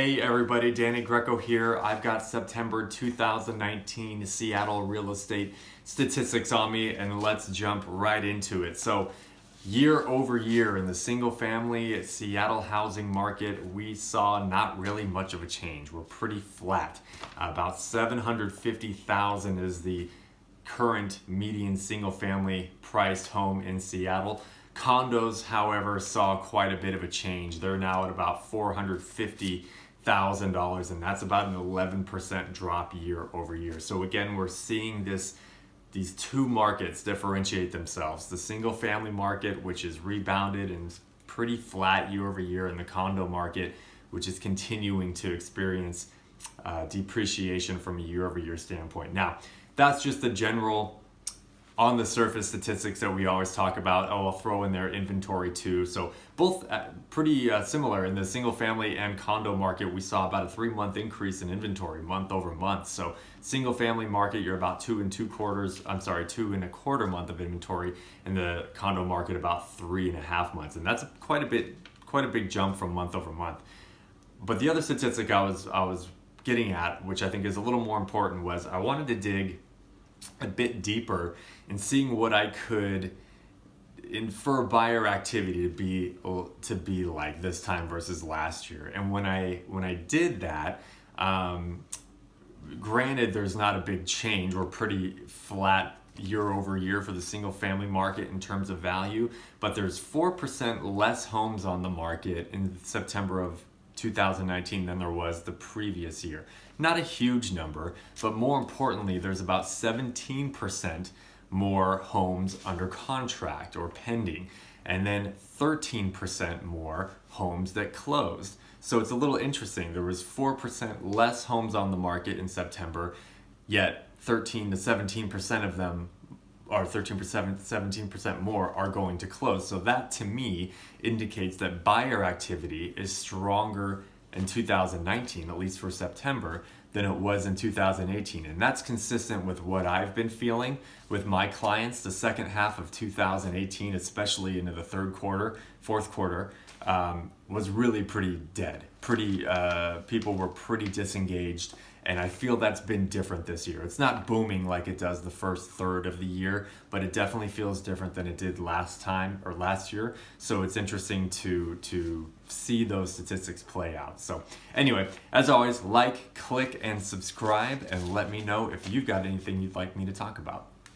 Hey everybody, Danny Greco here. I've got September 2019 Seattle real estate statistics on me, and let's jump right into it. So year over year in the single family Seattle housing market, we saw not really much of a change. We're pretty flat. About 750,000 is the current median single family priced home in Seattle. Condos, however, saw quite a bit of a change. They're now at about $450,000, and that's about an 11% drop year over year. So again, we're seeing these two markets differentiate themselves. The single family market, which is rebounded and pretty flat year over year, and the condo market, which is continuing to experience depreciation from a year over year standpoint. Now, that's just the general on the surface statistics that we always talk about. Oh, I'll throw in their inventory too. So both pretty similar. In the single family and condo market, we saw about a 3-month increase in inventory month over month. So single family market, you're about 2.25 month of inventory. In the condo market, about 3.5 months. And that's quite a big jump from month over month. But the other statistic I was getting at, which I think is a little more important, was I wanted to dig a bit deeper in seeing what I could infer buyer activity to be like this time versus last year. And when I did that, granted there's not a big change. We're pretty flat year over year for the single family market in terms of value, but there's 4% less homes on the market in September of 2019 than there was the previous year. Not a huge number, but more importantly, there's about 17% more homes under contract or pending, and then 13% more homes that closed. So it's a little interesting. There was 4% less homes on the market in September, yet 13 to 17% of them, or 17% more, are going to close. So that to me indicates that buyer activity is stronger in 2019, at least for September, than it was in 2018. And that's consistent with what I've been feeling with my clients. The second half of 2018, especially into the fourth quarter, was really pretty dead. People were pretty disengaged. And I feel that's been different this year. It's not booming like it does the first third of the year, but it definitely feels different than it did last year. So it's interesting to see those statistics play out. So anyway, as always, like, click, and subscribe, and let me know if you've got anything you'd like me to talk about.